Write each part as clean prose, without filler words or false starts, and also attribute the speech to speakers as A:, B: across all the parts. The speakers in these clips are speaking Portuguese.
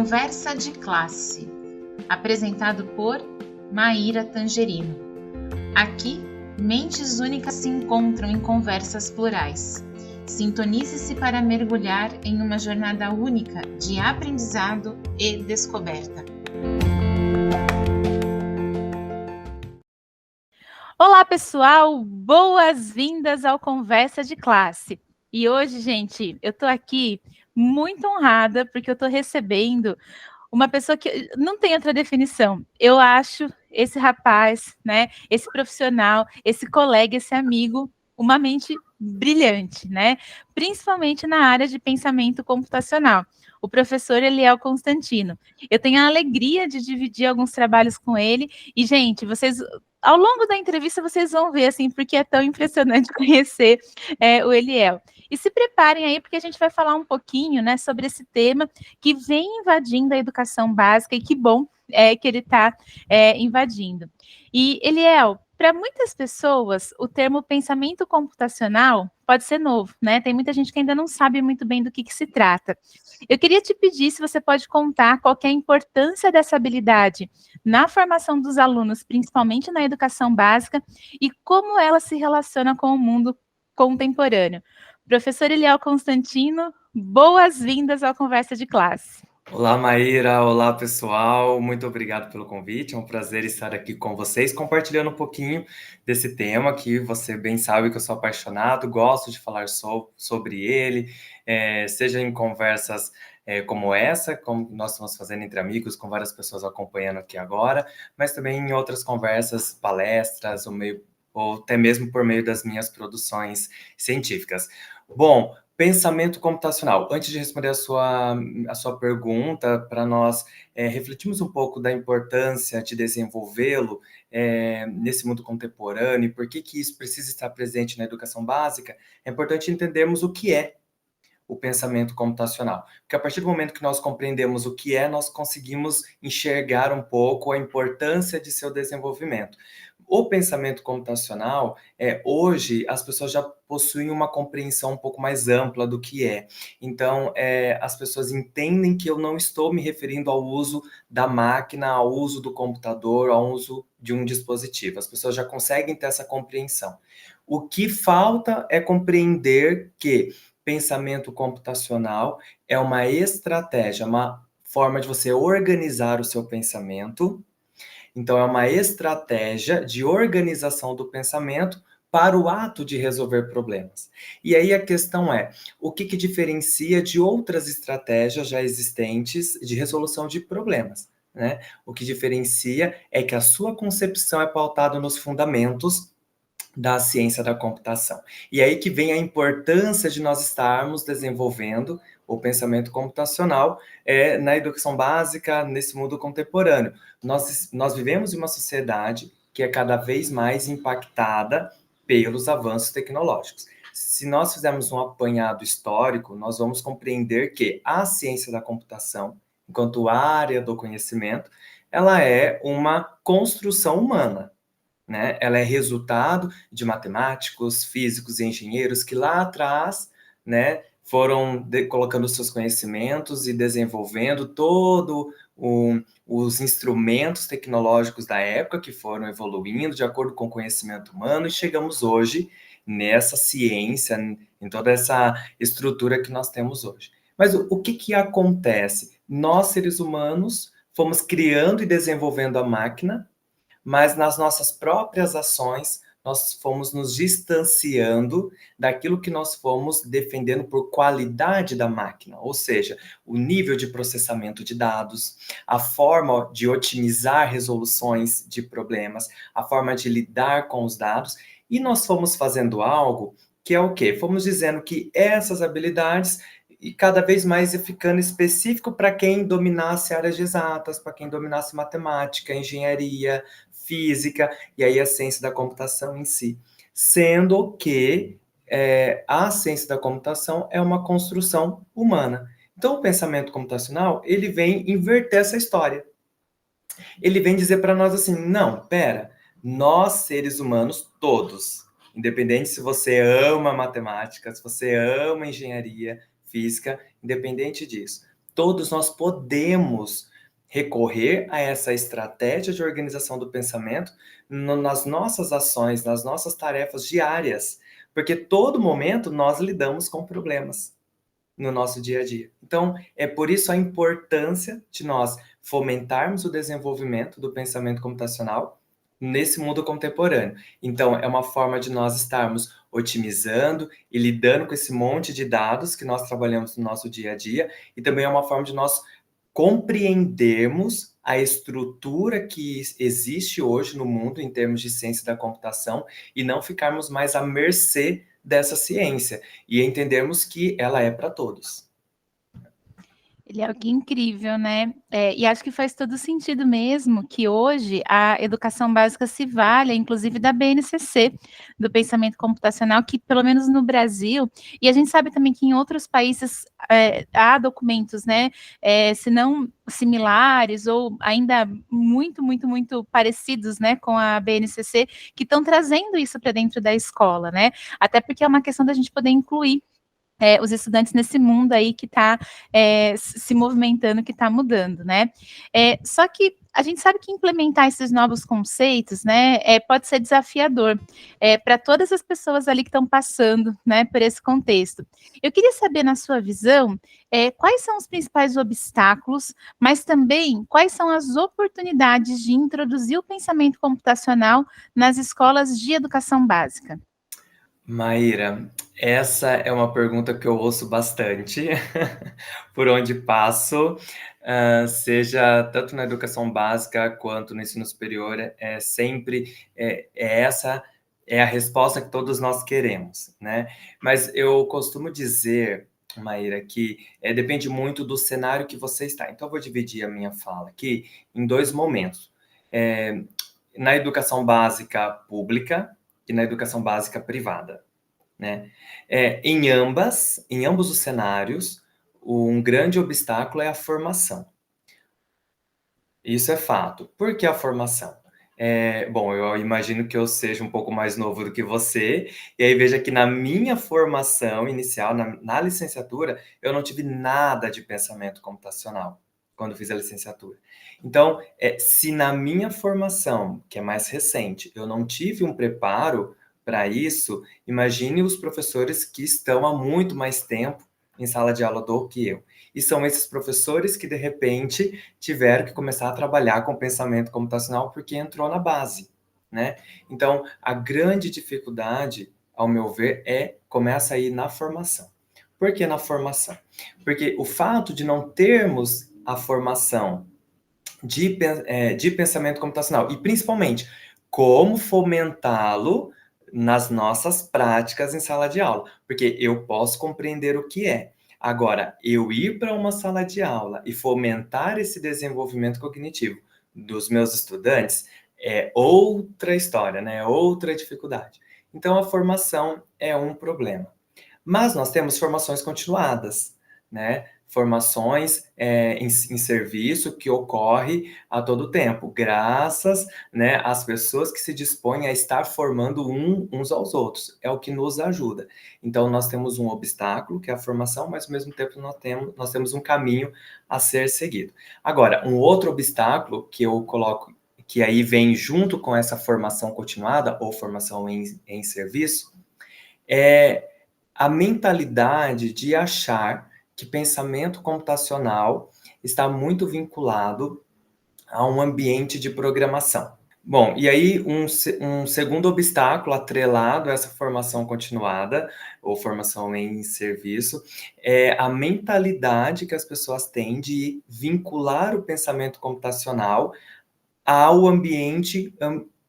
A: Conversa de Classe, apresentado por Maíra Tangerino. Aqui, mentes únicas se encontram em conversas plurais. Sintonize-se para mergulhar em uma jornada única de aprendizado e descoberta.
B: Olá, pessoal! Boas-vindas ao Conversa de Classe. E hoje, gente, eu tô aqui muito honrada porque eu tô recebendo uma pessoa que não tem outra definição. Eu acho esse rapaz, né, esse profissional, esse colega, esse amigo, uma mente brilhante, né? Principalmente na área de pensamento computacional. O professor Eliel Constantino. Eu tenho a alegria de dividir alguns trabalhos com ele. E, gente, vocês, ao longo da entrevista, vocês vão ver, assim, porque é tão impressionante conhecer o Eliel. E se preparem aí, porque a gente vai falar um pouquinho, né, sobre esse tema que vem invadindo a educação básica, e que bom que ele está invadindo. E, Eliel, para muitas pessoas, o termo pensamento computacional pode ser novo, né? Tem muita gente que ainda não sabe muito bem do que se trata. Eu queria te pedir se você pode contar qual que é a importância dessa habilidade na formação dos alunos, principalmente na educação básica, e como ela se relaciona com o mundo contemporâneo. Professor Eliel Constantino, boas-vindas ao Conversa de Classe.
C: Olá, Maíra. Olá, pessoal. Muito obrigado pelo convite. É um prazer estar aqui com vocês, compartilhando um pouquinho desse tema que você bem sabe que eu sou apaixonado, gosto de falar sobre ele, seja em conversas como essa, como nós estamos fazendo entre amigos, com várias pessoas acompanhando aqui agora, mas também em outras conversas, palestras, ou até mesmo por meio das minhas produções científicas. Bom, pensamento computacional. Antes de responder a sua pergunta, para nós refletirmos um pouco da importância de desenvolvê-lo nesse mundo contemporâneo e por que isso precisa estar presente na educação básica, é importante entendermos o que é o pensamento computacional. Porque a partir do momento que nós compreendemos o que é, nós conseguimos enxergar um pouco a importância de seu desenvolvimento. O pensamento computacional, hoje, as pessoas já possuem uma compreensão um pouco mais ampla do que é. Então, as pessoas entendem que eu não estou me referindo ao uso da máquina, ao uso do computador, ao uso de um dispositivo. As pessoas já conseguem ter essa compreensão. O que falta é compreender que pensamento computacional é uma estratégia, uma forma de você organizar o seu pensamento. Então, é uma estratégia de organização do pensamento para o ato de resolver problemas. E aí a questão é, o que diferencia de outras estratégias já existentes de resolução de problemas, né? O que diferencia é que a sua concepção é pautada nos fundamentos da ciência da computação. E aí que vem a importância de nós estarmos desenvolvendo o pensamento computacional na educação básica, nesse mundo contemporâneo. Nós vivemos em uma sociedade que é cada vez mais impactada pelos avanços tecnológicos. Se nós fizermos um apanhado histórico, nós vamos compreender que a ciência da computação, enquanto área do conhecimento, ela é uma construção humana, né? Ela é resultado de matemáticos, físicos e engenheiros que lá atrás, né, foram colocando seus conhecimentos e desenvolvendo os instrumentos tecnológicos da época que foram evoluindo de acordo com o conhecimento humano e chegamos hoje nessa ciência, em toda essa estrutura que nós temos hoje. Mas o que acontece? Nós, seres humanos, fomos criando e desenvolvendo a máquina, mas nas nossas próprias ações, nós fomos nos distanciando daquilo que nós fomos defendendo por qualidade da máquina, ou seja, o nível de processamento de dados, a forma de otimizar resoluções de problemas, a forma de lidar com os dados, e nós fomos fazendo algo que é o quê? Fomos dizendo que essas habilidades e cada vez mais ficando específico para quem dominasse áreas de exatas, para quem dominasse matemática, engenharia, física, e aí a ciência da computação em si. Sendo que a ciência da computação é uma construção humana. Então, o pensamento computacional, ele vem inverter essa história. Ele vem dizer para nós assim, não, pera, nós seres humanos, todos, independente se você ama matemática, se você ama engenharia, física, independente disso, todos nós podemos recorrer a essa estratégia de organização do pensamento nas nossas ações, nas nossas tarefas diárias, porque todo momento nós lidamos com problemas no nosso dia a dia. Então, é por isso a importância de nós fomentarmos o desenvolvimento do pensamento computacional nesse mundo contemporâneo. Então, é uma forma de nós estarmos otimizando e lidando com esse monte de dados que nós trabalhamos no nosso dia a dia, e também é uma forma de nós compreendermos a estrutura que existe hoje no mundo em termos de ciência da computação e não ficarmos mais à mercê dessa ciência e entendermos que ela é para todos.
B: Ele é alguém incrível, né? E acho que faz todo sentido mesmo que hoje a educação básica se valha, inclusive da BNCC, do pensamento computacional, que pelo menos no Brasil, e a gente sabe também que em outros países há documentos, né? Se não similares ou ainda muito, muito, muito parecidos, né, com a BNCC, que estão trazendo isso para dentro da escola, né? Até porque é uma questão da gente poder incluir os estudantes nesse mundo aí que está se movimentando, que está mudando, né? Só que a gente sabe que implementar esses novos conceitos, né, pode ser desafiador para todas as pessoas ali que estão passando, né, por esse contexto. Eu queria saber, na sua visão, quais são os principais obstáculos, mas também quais são as oportunidades de introduzir o pensamento computacional nas escolas de educação básica?
C: Maíra, essa é uma pergunta que eu ouço bastante por onde passo, seja tanto na educação básica quanto no ensino superior, sempre essa é a resposta que todos nós queremos, né? Mas eu costumo dizer, Maíra, que depende muito do cenário que você está. Então, eu vou dividir a minha fala aqui em dois momentos. Na educação básica pública e na educação básica privada, né? Em ambos os cenários, um grande obstáculo é a formação. Isso é fato. Por que a formação? Bom, eu imagino que eu seja um pouco mais novo do que você, e aí veja que na minha formação inicial, na licenciatura, eu não tive nada de pensamento computacional quando fiz a licenciatura. Então, se na minha formação, que é mais recente, eu não tive um preparo para isso, imagine os professores que estão há muito mais tempo em sala de aula do que eu. E são esses professores que, de repente, tiveram que começar a trabalhar com pensamento computacional porque entrou na base, né? Então, a grande dificuldade, ao meu ver, começa aí na formação. Por que na formação? Porque o fato de não termos a formação de pensamento computacional e, principalmente, como fomentá-lo nas nossas práticas em sala de aula, porque eu posso compreender o que é. Agora, eu ir para uma sala de aula e fomentar esse desenvolvimento cognitivo dos meus estudantes é outra história, né? Outra dificuldade. Então, a formação é um problema. Mas nós temos formações continuadas, né? Formações em serviço que ocorre a todo tempo, graças, né, às pessoas que se dispõem a estar formando uns aos outros. É o que nos ajuda. Então, nós temos um obstáculo, que é a formação, mas, ao mesmo tempo, nós temos um caminho a ser seguido. Agora, um outro obstáculo que eu coloco, que aí vem junto com essa formação continuada, ou formação em serviço, é a mentalidade de achar que pensamento computacional está muito vinculado a um ambiente de programação. Bom, e aí um segundo obstáculo atrelado a essa formação continuada, ou formação em serviço, é a mentalidade que as pessoas têm de vincular o pensamento computacional ao ambiente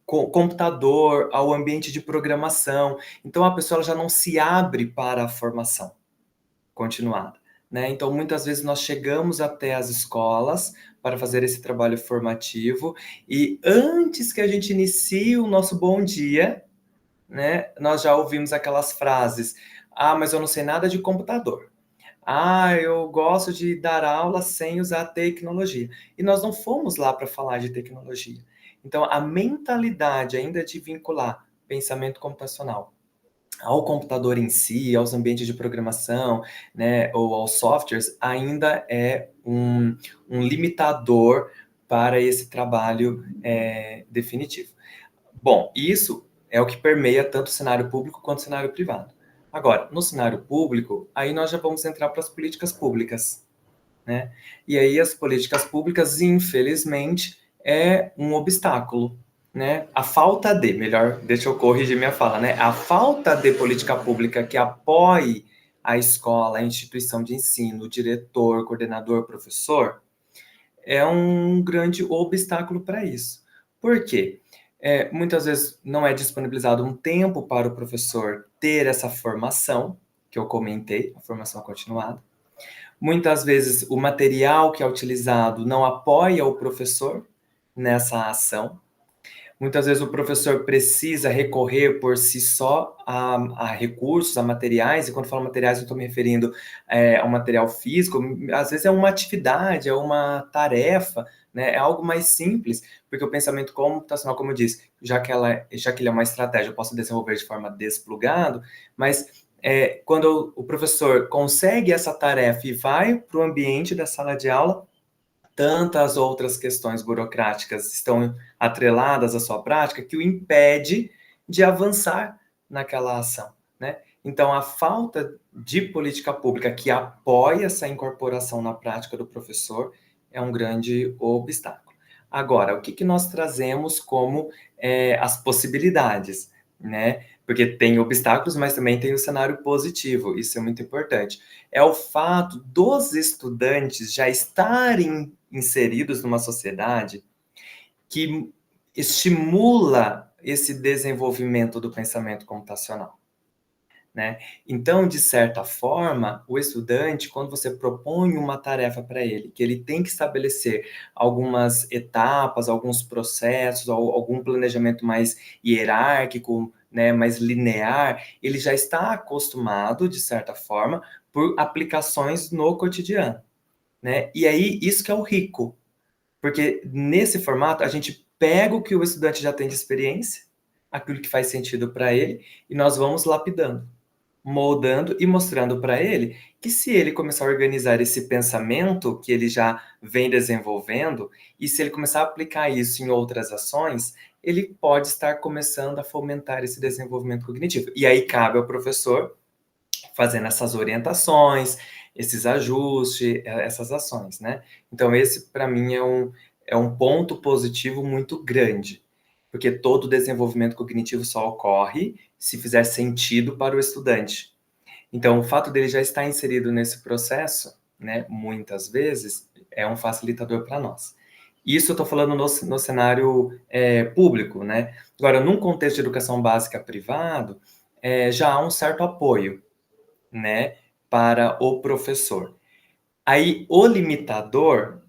C: computador, ao ambiente de programação. Então, a pessoa já não se abre para a formação continuada, né? Então, muitas vezes nós chegamos até as escolas para fazer esse trabalho formativo e antes que a gente inicie o nosso bom dia, né, nós já ouvimos aquelas frases: "Ah, mas eu não sei nada de computador. Ah, eu gosto de dar aula sem usar tecnologia." E nós não fomos lá para falar de tecnologia. Então, a mentalidade ainda de vincular pensamento computacional ao computador em si, aos ambientes de programação, né, ou aos softwares, ainda é um limitador para esse trabalho definitivo. Bom, isso é o que permeia tanto o cenário público quanto o cenário privado. Agora, no cenário público, aí nós já vamos entrar para as políticas públicas, né? E aí as políticas públicas, infelizmente, é um obstáculo, né? A falta de, melhor, deixa eu corrigir minha fala, né? A falta de política pública que apoie a escola, a instituição de ensino, o diretor, coordenador, professor, é um grande obstáculo para isso. Por quê? Muitas vezes não é disponibilizado um tempo para o professor ter essa formação, que eu comentei, a formação continuada. Muitas vezes o material que é utilizado não apoia o professor nessa ação. Muitas vezes o professor precisa recorrer por si só a recursos, a materiais, e quando falo materiais, eu estou me referindo a um material físico, às vezes é uma atividade, é uma tarefa, né? É algo mais simples, porque o pensamento computacional, como eu disse, já que ele é uma estratégia, eu posso desenvolver de forma desplugado, mas quando o professor consegue essa tarefa e vai para o ambiente da sala de aula, tantas outras questões burocráticas estão atreladas à sua prática que o impede de avançar naquela ação, né? Então, a falta de política pública que apoia essa incorporação na prática do professor é um grande obstáculo. Agora, o que nós trazemos como as possibilidades, né? Porque tem obstáculos, mas também tem o cenário positivo, isso é muito importante. É o fato dos estudantes já estarem inseridos numa sociedade que estimula esse desenvolvimento do pensamento computacional, né? Então, de certa forma, o estudante, quando você propõe uma tarefa para ele, que ele tem que estabelecer algumas etapas, alguns processos, algum planejamento mais hierárquico, né, mais linear, ele já está acostumado, de certa forma, por aplicações no cotidiano, né? E aí, isso que é o rico, porque nesse formato a gente pega o que o estudante já tem de experiência, aquilo que faz sentido para ele, e nós vamos lapidando, moldando e mostrando para ele que se ele começar a organizar esse pensamento que ele já vem desenvolvendo, e se ele começar a aplicar isso em outras ações, ele pode estar começando a fomentar esse desenvolvimento cognitivo. E aí cabe ao professor fazendo essas orientações, esses ajustes, essas ações, né? Então, esse, para mim, é um ponto positivo muito grande, porque todo desenvolvimento cognitivo só ocorre se fizer sentido para o estudante. Então, o fato dele já estar inserido nesse processo, né, muitas vezes, é um facilitador para nós. Isso eu estou falando no cenário público, né? Agora, num contexto de educação básica privado, já há um certo apoio, né, para o professor. Aí, o limitador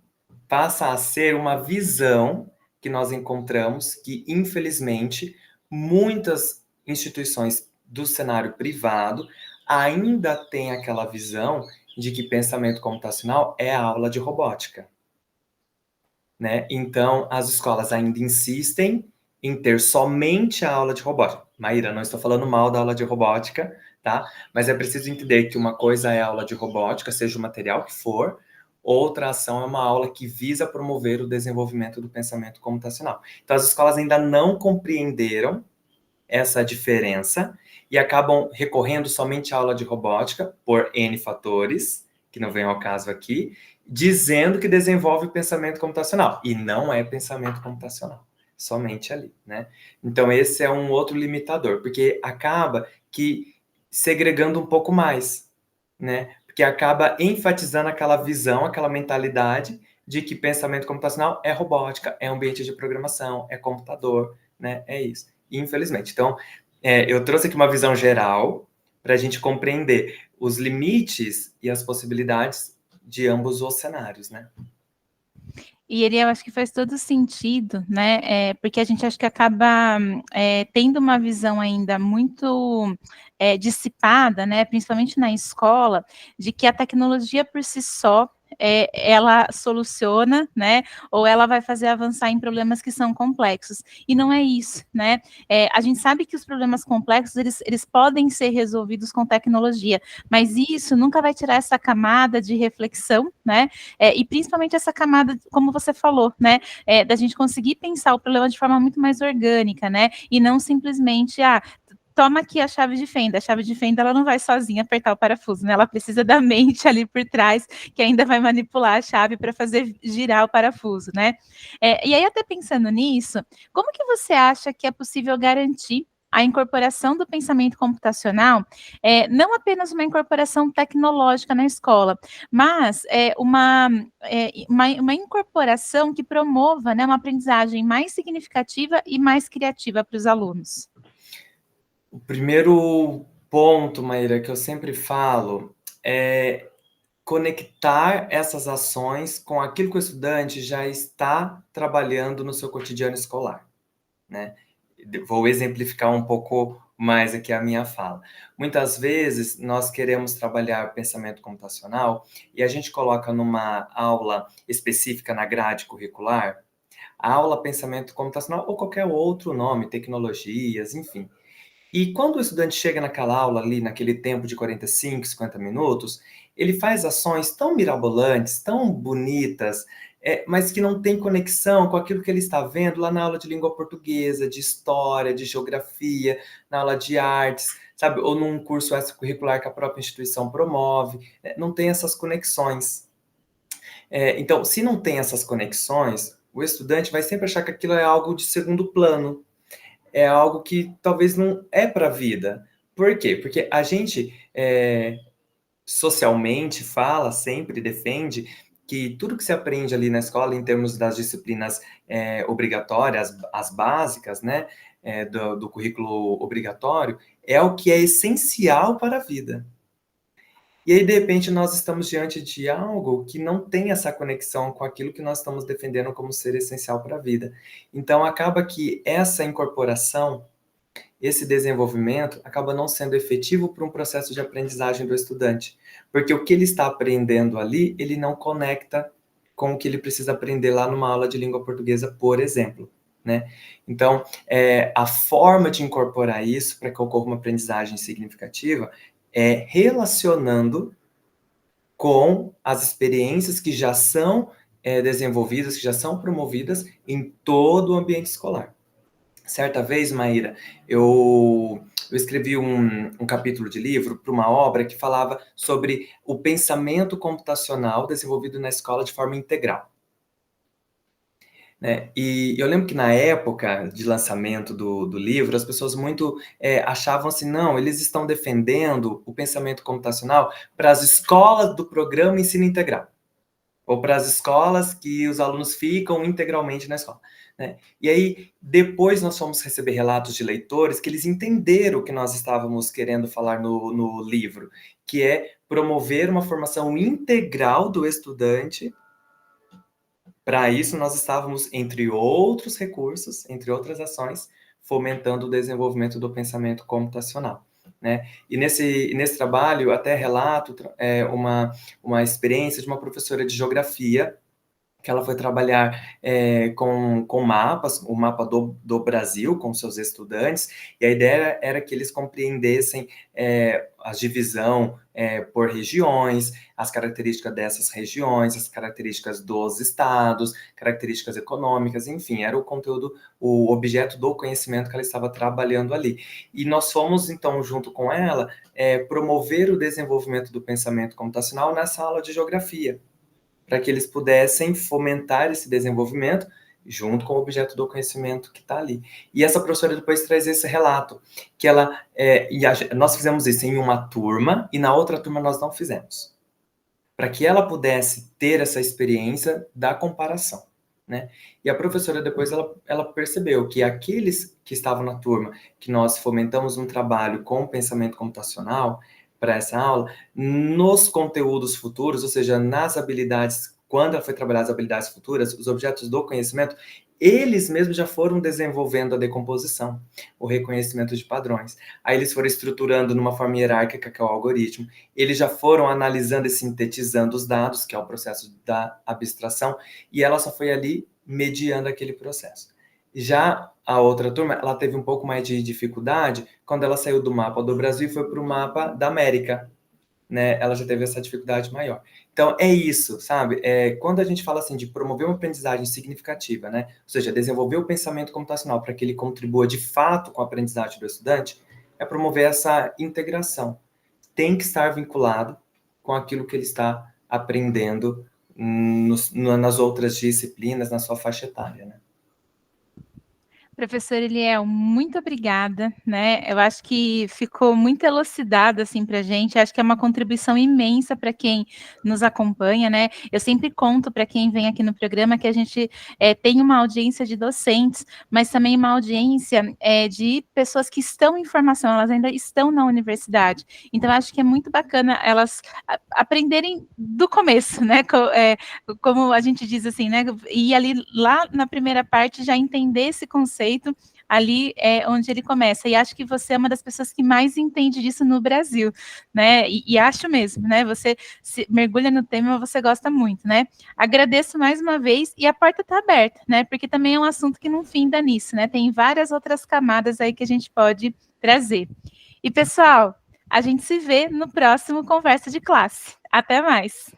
C: passa a ser uma visão que nós encontramos que, infelizmente, muitas instituições do cenário privado ainda têm aquela visão de que pensamento computacional é a aula de robótica, né? Então, as escolas ainda insistem em ter somente a aula de robótica. Maíra, não estou falando mal da aula de robótica, tá? Mas é preciso entender que uma coisa é a aula de robótica, seja o material que for, outra ação é uma aula que visa promover o desenvolvimento do pensamento computacional. Então, as escolas ainda não compreenderam essa diferença e acabam recorrendo somente à aula de robótica por N fatores, que não vem ao caso aqui, dizendo que desenvolve pensamento computacional. E não é pensamento computacional, somente ali, né? Então, esse é um outro limitador, porque acaba que segregando um pouco mais, né? Porque acaba enfatizando aquela visão, aquela mentalidade de que pensamento computacional é robótica, é ambiente de programação, é computador, né? É isso. Infelizmente. Então, eu trouxe aqui uma visão geral para a gente compreender os limites e as possibilidades de ambos os cenários, né?
B: E ele, eu acho que faz todo sentido, né? Porque a gente acho que acaba tendo uma visão ainda muito dissipada, né? Principalmente na escola, de que a tecnologia por si só ela soluciona, né? Ou ela vai fazer avançar em problemas que são complexos. E não é isso, né? A gente sabe que os problemas complexos, eles podem ser resolvidos com tecnologia, mas isso nunca vai tirar essa camada de reflexão, né? E principalmente essa camada, como você falou, né? Da gente conseguir pensar o problema de forma muito mais orgânica, né? E não simplesmente, toma aqui a chave de fenda. A chave de fenda, ela não vai sozinha apertar o parafuso, né? Ela precisa da mente ali por trás, que ainda vai manipular a chave para fazer girar o parafuso, né? E aí, até pensando nisso, como que você acha que é possível garantir a incorporação do pensamento computacional, não apenas uma incorporação tecnológica na escola, mas uma incorporação que promova, né, uma aprendizagem mais significativa e mais criativa para os alunos?
C: O primeiro ponto, Maíra, que eu sempre falo é conectar essas ações com aquilo que o estudante já está trabalhando no seu cotidiano escolar, né? Vou exemplificar um pouco mais aqui a minha fala. Muitas vezes nós queremos trabalhar pensamento computacional e a gente coloca numa aula específica na grade curricular, a aula pensamento computacional ou qualquer outro nome, tecnologias, enfim. E quando o estudante chega naquela aula ali, naquele tempo de 45, 50 minutos, ele faz ações tão mirabolantes, tão bonitas, mas que não tem conexão com aquilo que ele está vendo lá na aula de língua portuguesa, de história, de geografia, na aula de artes, sabe? Ou num curso extracurricular que a própria instituição promove. Não tem essas conexões. Então, se não tem essas conexões, o estudante vai sempre achar que aquilo é algo de segundo plano, é algo que talvez não é para a vida. Por quê? Porque a gente socialmente fala, sempre defende que tudo que se aprende ali na escola, em termos das disciplinas obrigatórias, as básicas, né, do currículo obrigatório, é o que é essencial para a vida. E aí, de repente, nós estamos diante de algo que não tem essa conexão com aquilo que nós estamos defendendo como ser essencial para a vida. Então, acaba que essa incorporação, esse desenvolvimento, acaba não sendo efetivo para um processo de aprendizagem do estudante. Porque o que ele está aprendendo ali, ele não conecta com o que ele precisa aprender lá numa aula de língua portuguesa, por exemplo, né? Então, a forma de incorporar isso para que ocorra uma aprendizagem significativa é relacionando com as experiências que já são desenvolvidas, que já são promovidas em todo o ambiente escolar. Certa vez, Maíra, eu escrevi um capítulo de livro para uma obra que falava sobre o pensamento computacional desenvolvido na escola de forma integral. Né? E eu lembro que na época de lançamento do livro, as pessoas muito achavam assim, não, eles estão defendendo o pensamento computacional para as escolas do programa Ensino Integral, ou para as escolas que os alunos ficam integralmente na escola. Né? E aí, depois nós fomos receber relatos de leitores que eles entenderam o que nós estávamos querendo falar no livro, que é promover uma formação integral do estudante. Para isso, nós estávamos, entre outros recursos, entre outras ações, fomentando o desenvolvimento do pensamento computacional. Né? E nesse trabalho, até relato uma experiência de uma professora de geografia, que ela foi trabalhar com mapas, o mapa do Brasil, com seus estudantes, e a ideia era que eles compreendessem a divisão por regiões, as características dessas regiões, as características dos estados, características econômicas, enfim, era o conteúdo, o objeto do conhecimento que ela estava trabalhando ali. E nós fomos, então, junto com ela, promover o desenvolvimento do pensamento computacional nessa aula de geografia, para que eles pudessem fomentar esse desenvolvimento junto com o objeto do conhecimento que está ali. E essa professora depois traz esse relato, que nós fizemos isso em uma turma, e na outra turma nós não fizemos, para que ela pudesse ter essa experiência da comparação. Né? E a professora depois ela percebeu que aqueles que estavam na turma, que nós fomentamos um trabalho com o pensamento computacional, para essa aula, nos conteúdos futuros, ou seja, nas habilidades quando ela foi trabalhar as habilidades futuras, os objetos do conhecimento, eles mesmos já foram desenvolvendo a decomposição, o reconhecimento de padrões. Aí eles foram estruturando numa forma hierárquica, que é o algoritmo. Eles já foram analisando e sintetizando os dados, que é o processo da abstração, e ela só foi ali mediando aquele processo. Já a outra turma, ela teve um pouco mais de dificuldade quando ela saiu do mapa do Brasil e foi para o mapa da América, né? Ela já teve essa dificuldade maior. Então, é isso, sabe? Quando a gente fala assim de promover uma aprendizagem significativa, né? Ou seja, desenvolver o pensamento computacional para que ele contribua de fato com a aprendizagem do estudante, é promover essa integração. Tem que estar vinculado com aquilo que ele está aprendendo nas outras disciplinas, na sua faixa etária, né?
B: Professor Eliel, muito obrigada, né? Eu acho que ficou muito elucidado assim para a gente. Acho que é uma contribuição imensa para quem nos acompanha, né? Eu sempre conto para quem vem aqui no programa que a gente tem uma audiência de docentes, mas também uma audiência de pessoas que estão em formação, elas ainda estão na universidade. Então, acho que é muito bacana elas aprenderem do começo, né? Como a gente diz assim, né? E ali lá na primeira parte já entender esse conceito. Ali é onde ele começa, e acho que você é uma das pessoas que mais entende disso no Brasil, né, e acho mesmo, né, você se mergulha no tema, você gosta muito, né, agradeço mais uma vez, e a porta está aberta, né, porque também é um assunto que não finda nisso, né, tem várias outras camadas aí que a gente pode trazer. E pessoal, a gente se vê no próximo Conversa de Classe. Até mais!